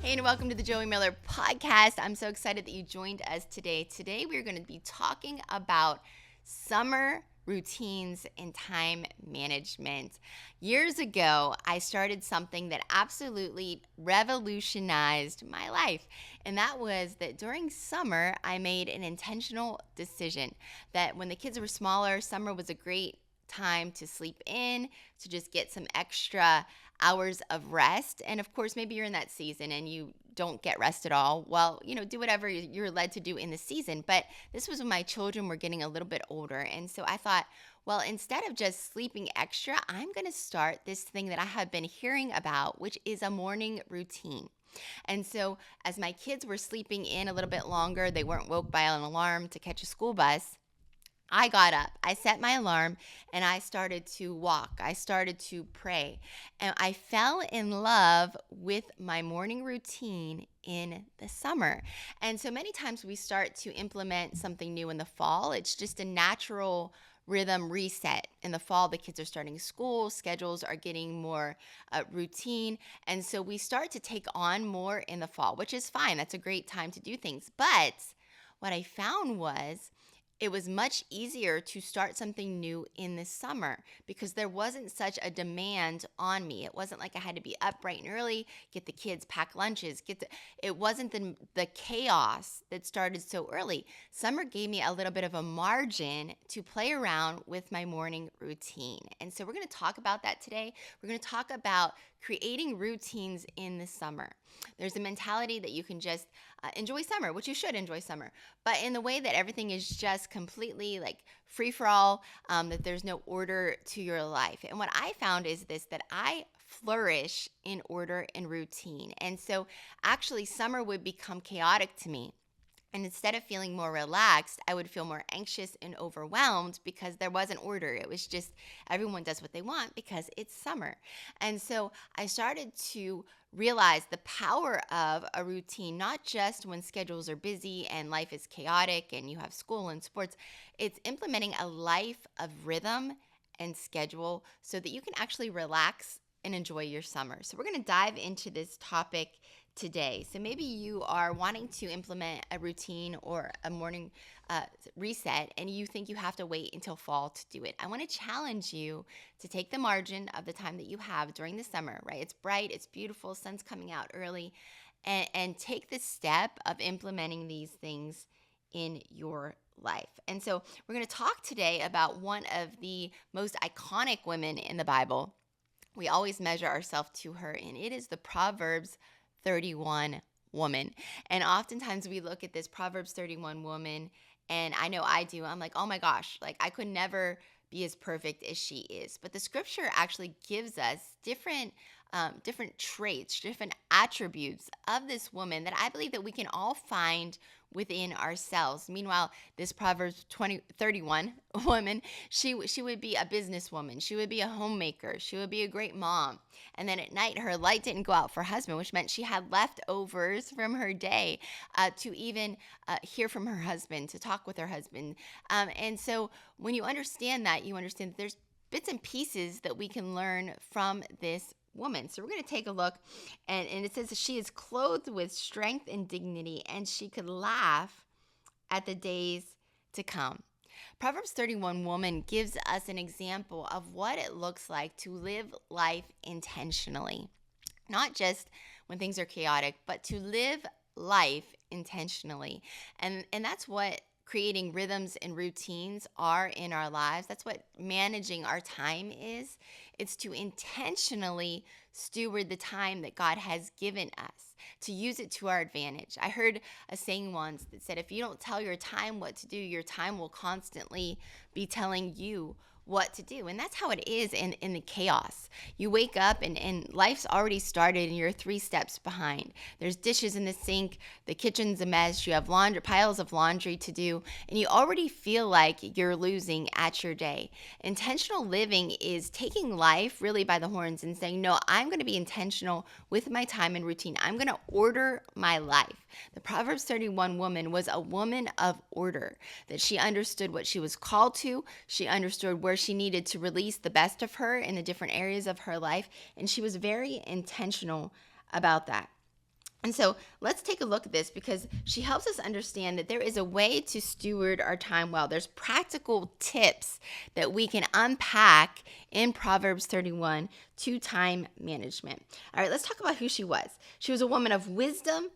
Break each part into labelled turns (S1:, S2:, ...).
S1: Hey, and welcome to the Joie Miller podcast. I'm so excited that you joined us today. Today, we're going to be talking about summer routines and time management. Years ago, I started something that absolutely revolutionized my life. And that was that during summer, I made an intentional decision that when the kids were smaller, summer was a great time to sleep in, to just get some extra hours of rest. And of course, maybe you're in that season and you don't get rest at all. Well, do whatever you're led to do in the season. But this was when my children were getting a little bit older. And so I thought, well, instead of just sleeping extra, I'm going to start this thing that I have been hearing about, which is a morning routine. And so as my kids were sleeping in a little bit longer, they weren't woke by an alarm to catch a school bus. I got up, I set my alarm, and I started to walk. I started to pray. And I fell in love with my morning routine in the summer. And so many times we start to implement something new in the fall. It's just a natural rhythm reset. In the fall, the kids are starting school, schedules are getting more routine. And so we start to take on more in the fall, which is fine. That's a great time to do things. But what I found was, it was much easier to start something new in the summer because there wasn't such a demand on me. It wasn't like I had to be up bright and early, get the kids, pack lunches, it wasn't the chaos that started so early. Summer gave me a little bit of a margin to play around with my morning routine. And so we're going to talk about that today. We're going to talk about creating routines in the summer. There's a mentality that you can just enjoy summer, which you should enjoy summer, but in the way that everything is just completely like free for all, that there's no order to your life. And what I found is that I flourish in order and routine. And so actually summer would become chaotic to me. And instead of feeling more relaxed, I would feel more anxious and overwhelmed because there wasn't order. It was just everyone does what they want because it's summer. And so I started to realize the power of a routine, not just when schedules are busy and life is chaotic and you have school and sports. It's implementing a life of rhythm and schedule so that you can actually relax and enjoy your summer. So we're going to dive into this topic today. So maybe you are wanting to implement a routine or a morning reset and you think you have to wait until fall to do it. I want to challenge you to take the margin of the time that you have during the summer, right? It's bright, it's beautiful, sun's coming out early, and take the step of implementing these things in your life. And so we're going to talk today about one of the most iconic women in the Bible. We always measure ourselves to her, and it is the Proverbs 31 woman. And oftentimes we look at this Proverbs 31 woman, and I know I do. I'm like, oh my gosh, like I could never be as perfect as she is. But the scripture actually gives us different traits, different attributes of this woman that I believe that we can all find within ourselves. Meanwhile, this Proverbs 31 woman, she would be a businesswoman. She would be a homemaker. She would be a great mom. And then at night, her light didn't go out for her husband, which meant she had leftovers from her day to even hear from her husband, to talk with her husband. And so when you understand that, you understand that there's bits and pieces that we can learn from this woman. So we're going to take a look, and it says that she is clothed with strength and dignity, and she could laugh at the days to come. Proverbs 31 woman gives us an example of what it looks like to live life intentionally. Not just when things are chaotic, but to live life intentionally. And that's what creating rhythms and routines are in our lives. That's what managing our time is. It's to intentionally steward the time that God has given us, to use it to our advantage. I heard a saying once that said, if you don't tell your time what to do, your time will constantly be telling you what to do. And that's how it is in the chaos. You wake up and life's already started and you're 3 steps behind. There's dishes in the sink, the kitchen's a mess, you have piles of laundry to do, and you already feel like you're losing at your day. Intentional living is taking life really by the horns and saying, no, I'm going to be intentional with my time and routine. I'm going to order my life. The Proverbs 31 woman was a woman of order, that she understood what she was called to. She understood where she needed to release the best of her in the different areas of her life, and she was very intentional about that. And so let's take a look at this, because she helps us understand that there is a way to steward our time well. There's practical tips that we can unpack in Proverbs 31 to time management. All right, let's talk about who she was. She was a woman of wisdom,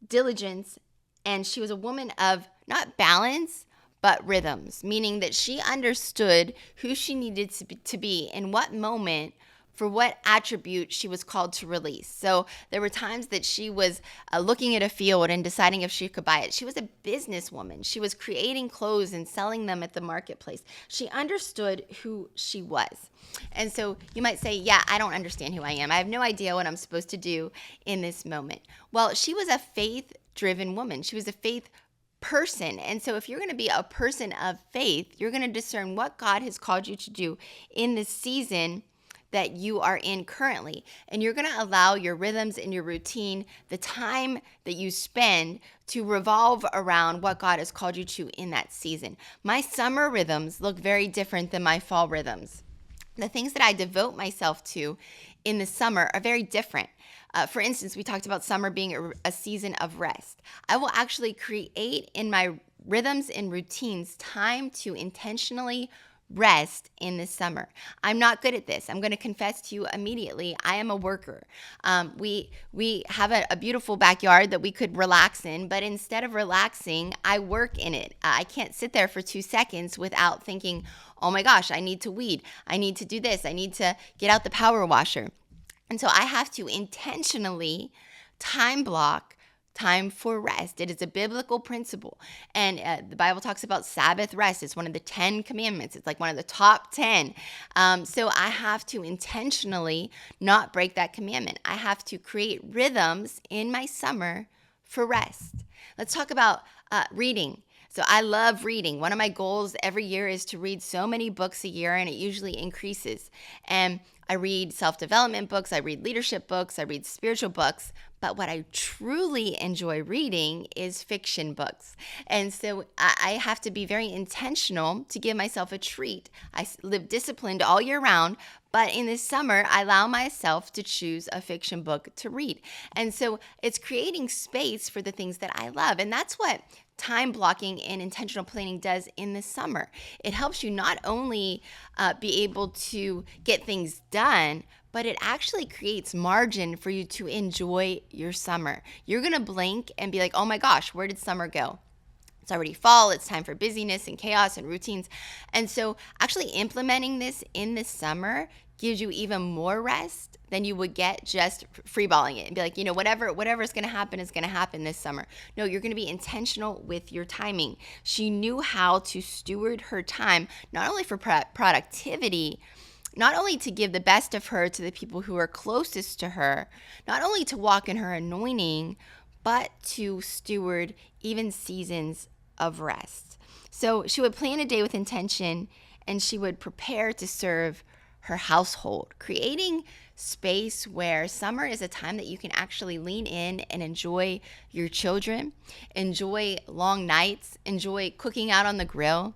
S1: diligence, and she was a woman of not balance, but rhythms, meaning that she understood who she needed to be in what moment for what attribute she was called to release. So there were times that she was looking at a field and deciding if she could buy it. She was a businesswoman. She was creating clothes and selling them at the marketplace. She understood who she was. And so you might say, yeah, I don't understand who I am. I have no idea what I'm supposed to do in this moment. Well, she was a faith-driven woman. She was a faith person. And so if you're going to be a person of faith, you're going to discern what God has called you to do in this season that you are in currently. And you're going to allow your rhythms and your routine, the time that you spend, to revolve around what God has called you to in that season. My summer rhythms look very different than my fall rhythms. The things that I devote myself to in the summer are very different. For instance, we talked about summer being a season of rest. I will actually create in my rhythms and routines time to intentionally rest in the summer. I'm not good at this. I'm going to confess to you immediately. I am a worker. We have a beautiful backyard that we could relax in, but instead of relaxing, I work in it. I can't sit there for 2 seconds without thinking, oh my gosh, I need to weed. I need to do this. I need to get out the power washer. And so I have to intentionally time block time for rest. It is a biblical principle. And the Bible talks about Sabbath rest. It's one of the 10 commandments. It's like one of the top 10. So I have to intentionally not break that commandment. I have to create rhythms in my summer for rest. Let's talk about reading. So I love reading. One of my goals every year is to read so many books a year, and it usually increases. And I read self-development books, I read leadership books, I read spiritual books, but what I truly enjoy reading is fiction books. And so I have to be very intentional to give myself a treat. I live disciplined all year round, but in the summer, I allow myself to choose a fiction book to read. And so it's creating space for the things that I love. And that's what time blocking and intentional planning does in the summer. It helps you not only be able to get things done, but it actually creates margin for you to enjoy your summer. You're going to blink and be like, oh my gosh, where did summer go? It's already fall. It's time for busyness and chaos and routines. And so actually implementing this in the summer gives you even more rest than you would get just freeballing it and be like, you know, whatever is going to happen this summer. No, you're going to be intentional with your timing. She knew how to steward her time, not only for productivity, not only to give the best of her to the people who are closest to her, not only to walk in her anointing, but to steward even seasons of rest. So she would plan a day with intention, and she would prepare to serve her household, creating space where summer is a time that you can actually lean in and enjoy your children, enjoy long nights, enjoy cooking out on the grill.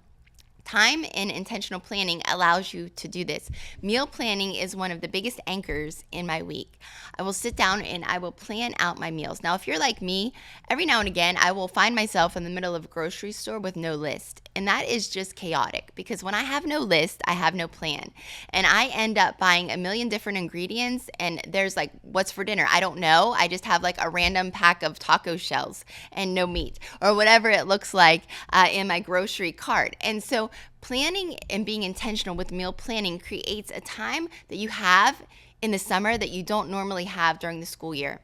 S1: Time and intentional planning allows you to do this. Meal planning is one of the biggest anchors in my week. I will sit down and I will plan out my meals. Now, if you're like me, every now and again, I will find myself in the middle of a grocery store with no list. And that is just chaotic, because when I have no list, I have no plan. And I end up buying a million different ingredients, and there's like, what's for dinner? I don't know. I just have like a random pack of taco shells and no meat, or whatever it looks like in my grocery cart. And so planning and being intentional with meal planning creates a time that you have in the summer that you don't normally have during the school year.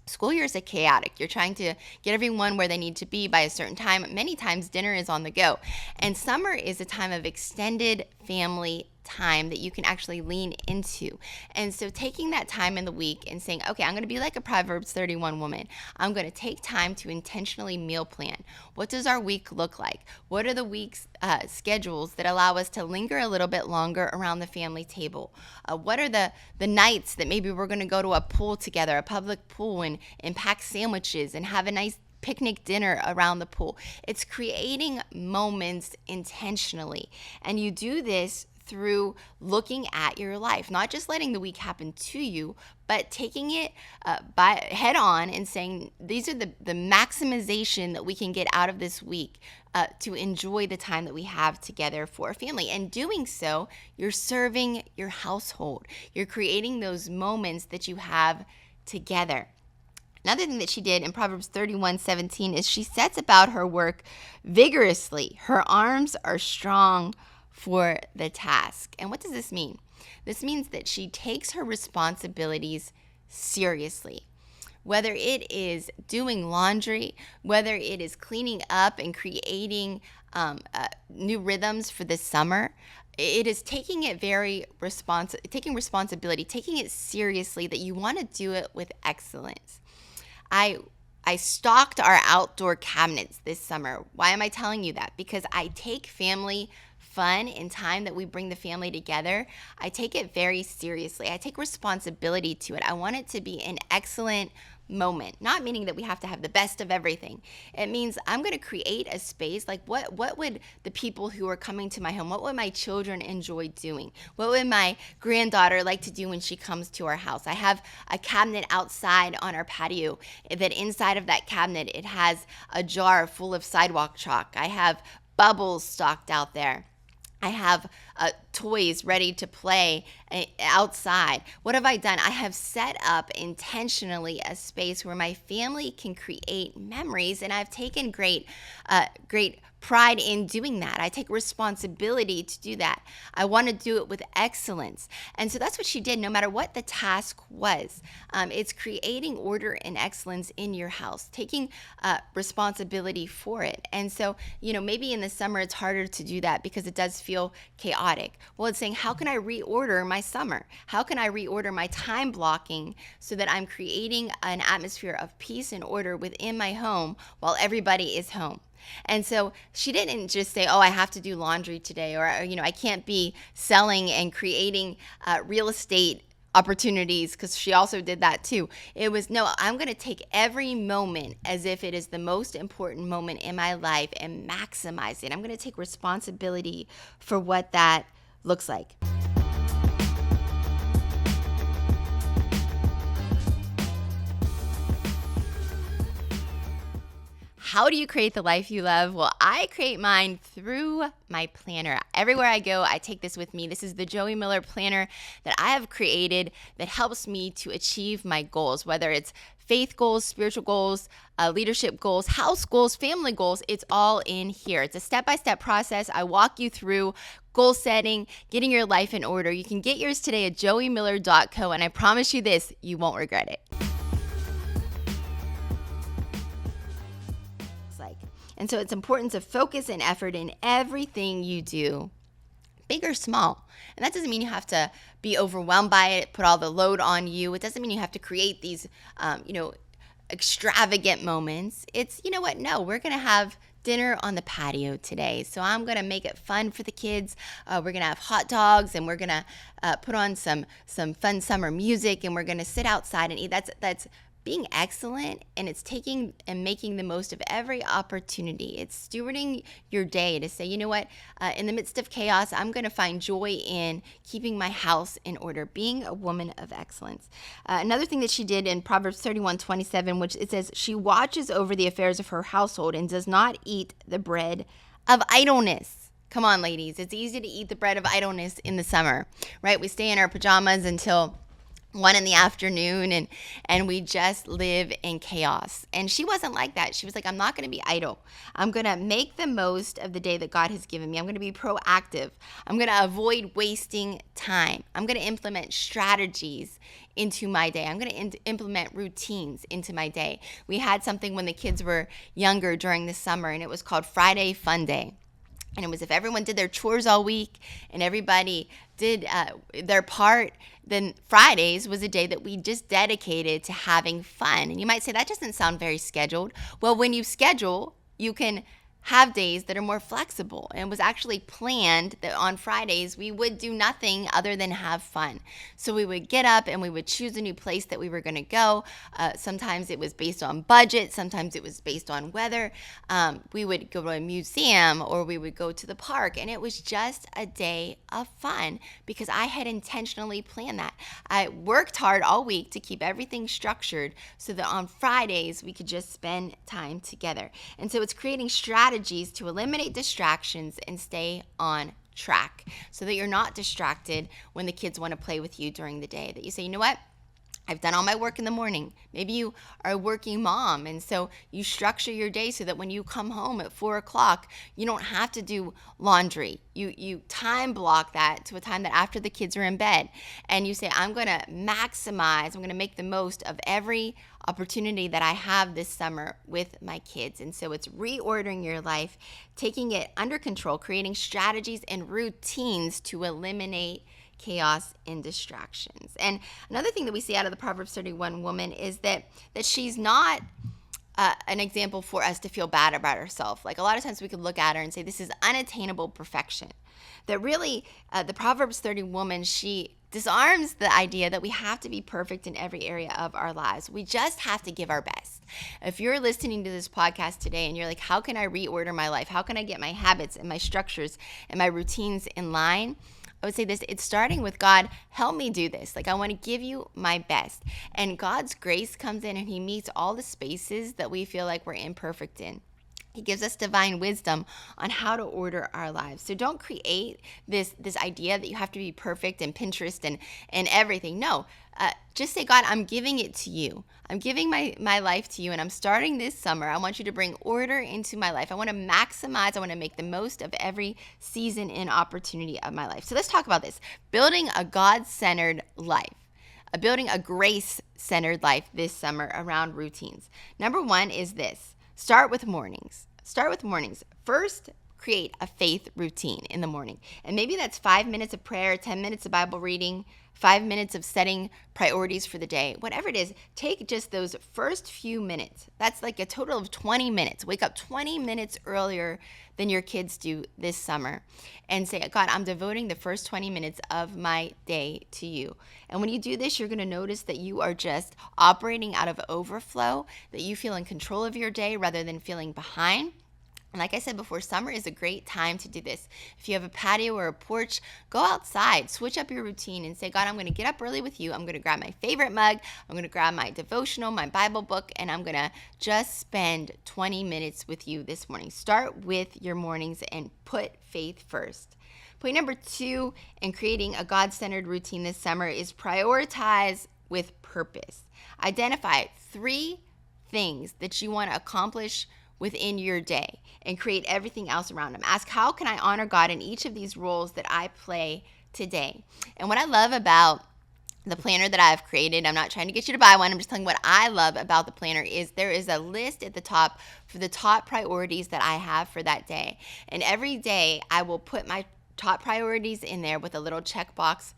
S1: School years are chaotic. You're trying to get everyone where they need to be by a certain time. Many times dinner is on the go. And summer is a time of extended family time that you can actually lean into. And so taking that time in the week and saying, okay, I'm going to be like a Proverbs 31 woman. I'm going to take time to intentionally meal plan. What does our week look like? What are the week's schedules that allow us to linger a little bit longer around the family table? What are the nights that maybe we're going to go to a pool together, a public pool, and pack sandwiches and have a nice picnic dinner around the pool? It's creating moments intentionally. And you do this through looking at your life, not just letting the week happen to you, but taking it by head on and saying, these are the maximization that we can get out of this week to enjoy the time that we have together for a family. And doing so, you're serving your household. You're creating those moments that you have together. Another thing that she did in Proverbs 31:17 is she sets about her work vigorously. Her arms are strong for the task. And what does this mean? This means that she takes her responsibilities seriously. Whether it is doing laundry, whether it is cleaning up and creating new rhythms for the summer, it is taking it taking responsibility, taking it seriously, that you want to do it with excellence. I stocked our outdoor cabinets this summer. Why am I telling you that? Because I take family fun and time that we bring the family together. I take it very seriously. I take responsibility to it. I want it to be an excellent moment, not meaning that we have to have the best of everything. It means I'm going to create a space. Like what would the people who are coming to my home, what would my children enjoy doing? What would my granddaughter like to do when she comes to our house? I have a cabinet outside on our patio that inside of that cabinet, it has a jar full of sidewalk chalk. I have bubbles stocked out there. I have toys ready to play outside. What have I done? I have set up intentionally a space where my family can create memories, and I've taken great pride in doing that. I take responsibility to do that. I want to do it with excellence. And so that's what she did, no matter what the task was. It's creating order and excellence in your house, taking responsibility for it. And so, maybe in the summer it's harder to do that because it does feel chaotic. Well, it's saying, how can I reorder my summer? How can I reorder my time blocking so that I'm creating an atmosphere of peace and order within my home while everybody is home? And so she didn't just say, I have to do laundry today, or, I can't be selling and creating real estate opportunities, because she also did that too. It was, no, I'm going to take every moment as if it is the most important moment in my life and maximize it. I'm going to take responsibility for what that looks like. How do you create the life you love? Well, I create mine through my planner. Everywhere I go, I take this with me. This is the Joie Miller planner that I have created that helps me to achieve my goals, whether it's faith goals, spiritual goals, leadership goals, house goals, family goals. It's all in here. It's a step-by-step process. I walk you through goal setting, getting your life in order. You can get yours today at joiemiller.co, and I promise you this, you won't regret it. And so it's important to focus and effort in everything you do, big or small. And that doesn't mean you have to be overwhelmed by it, put all the load on you. It doesn't mean you have to create these, extravagant moments. It's, no, we're going to have dinner on the patio today. So I'm going to make it fun for the kids. We're going to have hot dogs, and we're going to put on some fun summer music, and we're going to sit outside and eat. That's being excellent, and it's taking and making the most of every opportunity. It's stewarding your day to say, in the midst of chaos, I'm going to find joy in keeping my house in order, being a woman of excellence. Another thing that she did in Proverbs 31:27, which it says, she watches over the affairs of her household and does not eat the bread of idleness. Come on, ladies. It's easy to eat the bread of idleness in the summer, right? We stay in our pajamas until 1 p.m. and we just live in chaos. And she wasn't like that. She was like, I'm not going to be idle. I'm going to make the most of the day that God has given me. I'm going to be proactive. I'm going to avoid wasting time. I'm going to implement strategies into my day. I'm going to implement routines into my day. We had something when the kids were younger during the summer, and it was called Friday Fun Day. And it was if everyone did their chores all week and everybody did their part, then Fridays was a day that we just dedicated to having fun. And you might say, that doesn't sound very scheduled. Well, when you schedule, you can have days that are more flexible. And it was actually planned that on Fridays we would do nothing other than have fun. So we would get up and we would choose a new place that we were going to go. Sometimes it was based on budget. Sometimes it was based on weather. We would go to a museum or we would go to the park. And it was just a day of fun because I had intentionally planned that. I worked hard all week to keep everything structured so that on Fridays we could just spend time together. And so it's creating strategies to eliminate distractions and stay on track so that you're not distracted when the kids want to play with you during the day. That you say, you know what? I've done all my work in the morning. Maybe you are a working mom, and so you structure your day so that when you come home at 4 o'clock, you don't have to do laundry. You time block that to a time that after the kids are in bed, and you say, I'm going to maximize, I'm going to make the most of every opportunity that I have this summer with my kids. And so it's reordering your life, taking it under control, creating strategies and routines to eliminate chaos and distractions. And another thing that we see out of the Proverbs 31 woman is that she's not an example for us to feel bad about ourselves. Like a lot of times we could look at her and say, this is unattainable perfection. That really, the Proverbs 30 woman, she disarms the idea that we have to be perfect in every area of our lives. We just have to give our best. If you're listening to this podcast today and you're like, how can I reorder my life? How can I get my habits and my structures and my routines in line? I would say this, it's starting with God, help me do this. Like I want to give you my best. And God's grace comes in and he meets all the spaces that we feel like we're imperfect in. He gives us divine wisdom on how to order our lives. So don't create this idea that you have to be perfect and Pinterest and everything. No, just say, God, I'm giving it to you. I'm giving my life to you, and I'm starting this summer. I want you to bring order into my life. I want to maximize. I want to make the most of every season and opportunity of my life. So let's talk about this. Building a God-centered life. Building a grace-centered life this summer around routines. Number one is this. Start with mornings. First, create a faith routine in the morning. And maybe that's 5 minutes of prayer, 10 minutes of Bible reading, 5 minutes of setting priorities for the day. Whatever it is, take just those first few minutes. That's like a total of 20 minutes. Wake up 20 minutes earlier than your kids do this summer and say, God, I'm devoting the first 20 minutes of my day to you. And when you do this, you're going to notice that you are just operating out of overflow, that you feel in control of your day rather than feeling behind. And like I said before, summer is a great time to do this. If you have a patio or a porch, go outside, switch up your routine and say, God, I'm going to get up early with you. I'm going to grab my favorite mug. I'm going to grab my devotional, my Bible book, and I'm going to just spend 20 minutes with you this morning. Start with your mornings and put faith first. Point number 2 in creating a God-centered routine this summer is prioritize with purpose. Identify 3 things that you want to accomplish within your day and create everything else around them. Ask, how can I honor God in each of these roles that I play today? And what I love about the planner that I've created, I'm not trying to get you to buy one, I'm just telling you what I love about the planner is there is a list at the top for the top priorities that I have for that day. And every day I will put my top priorities in there with a little checkbox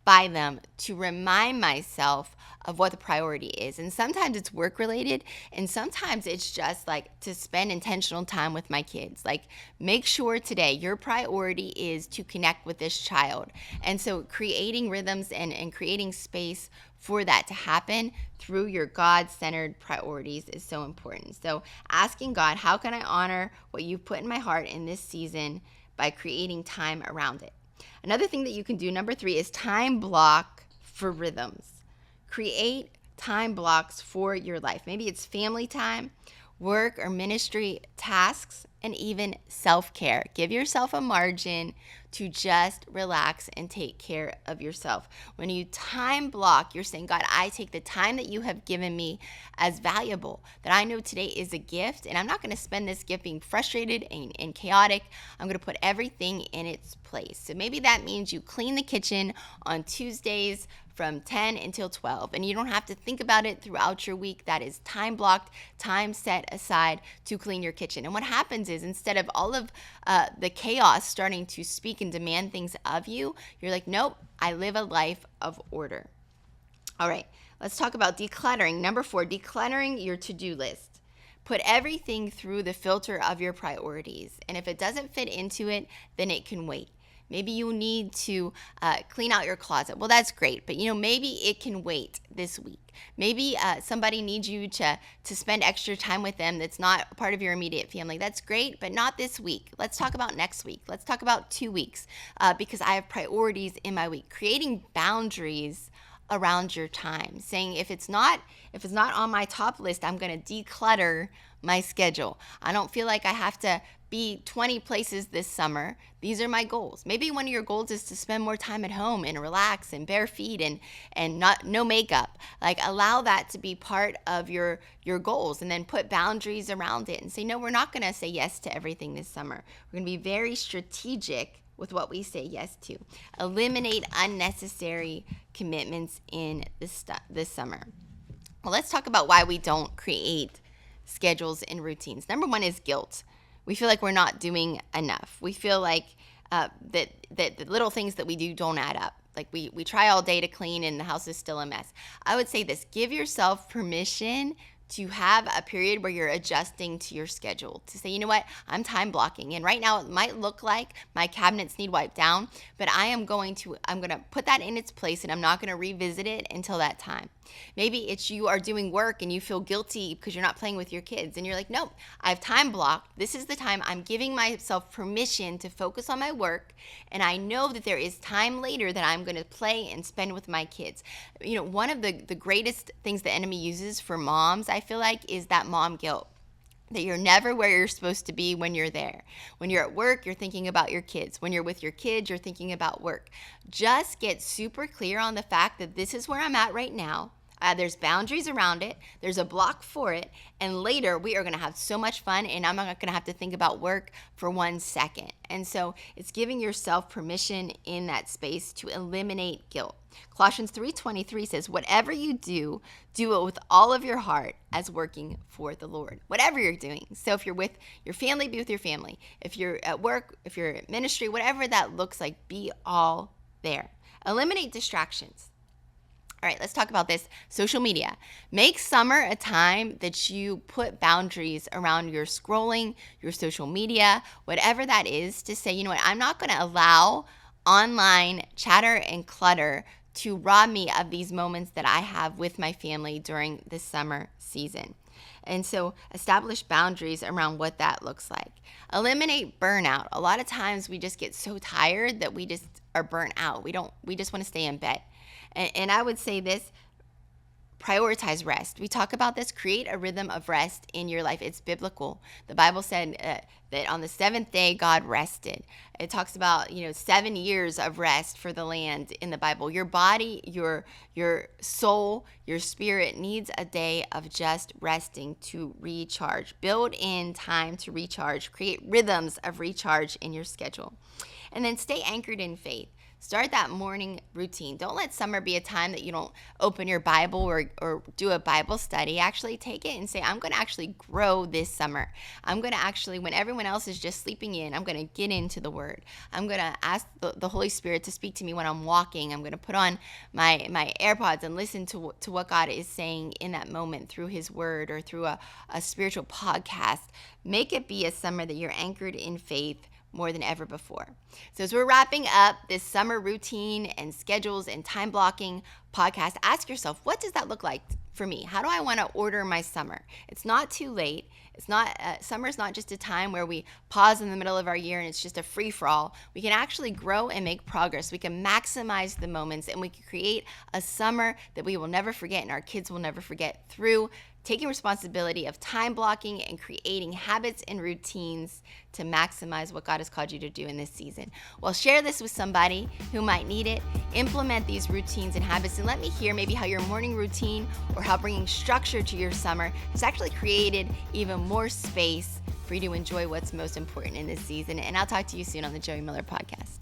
S1: by them to remind myself of what the priority is. And sometimes it's work related, and sometimes it's just like to spend intentional time with my kids. Like, make sure today your priority is to connect with this child. And so creating rhythms and creating space for that to happen through your God-centered priorities is so important. So asking God, how can I honor what you've put in my heart in this season by creating time around it? Another thing that you can do, number 3, is time block for rhythms. Create time blocks for your life. Maybe it's family time, work or ministry tasks, and even self-care. Give yourself a margin to just relax and take care of yourself. When you time block, you're saying, God, I take the time that you have given me as valuable, that I know today is a gift, and I'm not going to spend this gift being frustrated and chaotic. I'm going to put everything in its place. So maybe that means you clean the kitchen on Tuesdays from 10 until 12, and you don't have to think about it throughout your week. That is time blocked, time set aside to clean your kitchen. And what happens is, instead of all of the chaos starting to speak and demand things of you, you're like, nope, I live a life of order. All right, let's talk about decluttering. Number 4, decluttering your to-do list. Put everything through the filter of your priorities. And if it doesn't fit into it, then it can wait. Maybe you need to clean out your closet. Well, that's great, but maybe it can wait this week. Maybe somebody needs you to spend extra time with them that's not part of your immediate family. That's great, but not this week. Let's talk about next week. Let's talk about 2 weeks because I have priorities in my week. Creating boundaries around your time, saying if it's not on my top list, I'm going to declutter my schedule. I don't feel like I have to be 20 places this summer. These are my goals. Maybe one of your goals is to spend more time at home and relax and bare feet and no makeup. Like, allow that to be part of your goals, and then put boundaries around it and say, no, we're not going to say yes to everything this summer. We're going to be very strategic with what we say yes to. Eliminate unnecessary commitments in this summer. Well, let's talk about why we don't create schedules and routines. Number one is guilt. We feel like we're not doing enough. We feel like that the little things that we do don't add up. Like we try all day to clean and the house is still a mess. I would say this: give yourself permission to have a period where you're adjusting to your schedule, to say, you know what, I'm time blocking. And right now it might look like my cabinets need wiped down, but I'm going to put that in its place, and I'm not going to revisit it until that time. Maybe it's you are doing work and you feel guilty because you're not playing with your kids, and you're like, nope, I've time blocked. This is the time I'm giving myself permission to focus on my work, and I know that there is time later that I'm going to play and spend with my kids. One of the greatest things the enemy uses for moms, I feel like, is that mom guilt. That you're never where you're supposed to be when you're there. When you're at work, you're thinking about your kids. When you're with your kids, you're thinking about work. Just get super clear on the fact that this is where I'm at right now. There's boundaries around it. There's a block for it. And later, we are going to have so much fun, and I'm not going to have to think about work for 1 second. And so it's giving yourself permission in that space to eliminate guilt. Colossians 3:23 says, whatever you do, do it with all of your heart as working for the Lord. Whatever you're doing. So if you're with your family, be with your family. If you're at work, if you're at ministry, whatever that looks like, be all there. Eliminate distractions. All right, let's talk about this. Social media. Make summer a time that you put boundaries around your scrolling, your social media, whatever that is, to say, you know what, I'm not going to allow online chatter and clutter to rob me of these moments that I have with my family during the summer season. And so establish boundaries around what that looks like. Eliminate burnout. A lot of times we just get so tired that we just are burnt out. We just want to stay in bed. And I would say this: prioritize rest. We talk about this. Create a rhythm of rest in your life. It's biblical. The Bible said that on the seventh day, God rested. It talks about, 7 years of rest for the land in the Bible. Your body, your soul, your spirit needs a day of just resting to recharge. Build in time to recharge. Create rhythms of recharge in your schedule. And then stay anchored in faith. Start that morning routine. Don't let summer be a time that you don't open your Bible or do a Bible study. Actually take it and say, I'm going to actually grow this summer. I'm going to actually, when everyone else is just sleeping in, I'm going to get into the Word. I'm going to ask the Holy Spirit to speak to me when I'm walking. I'm going to put on my AirPods and listen to what God is saying in that moment through His Word or through a spiritual podcast. Make it be a summer that you're anchored in faith more than ever before. So as we're wrapping up this summer routine and schedules and time blocking podcast, ask yourself, what does that look like for me? How do I want to order my summer? It's not too late. It's not summer is not just a time where we pause in the middle of our year and it's just a free-for-all. We can actually grow and make progress. We can maximize the moments, and we can create a summer that we will never forget and our kids will never forget through taking responsibility of time blocking and creating habits and routines to maximize what God has called you to do in this season. Well, share this with somebody who might need it. Implement these routines and habits, and let me hear maybe how your morning routine or how bringing structure to your summer has actually created even more space for you to enjoy what's most important in this season. And I'll talk to you soon on the Joie Miller podcast.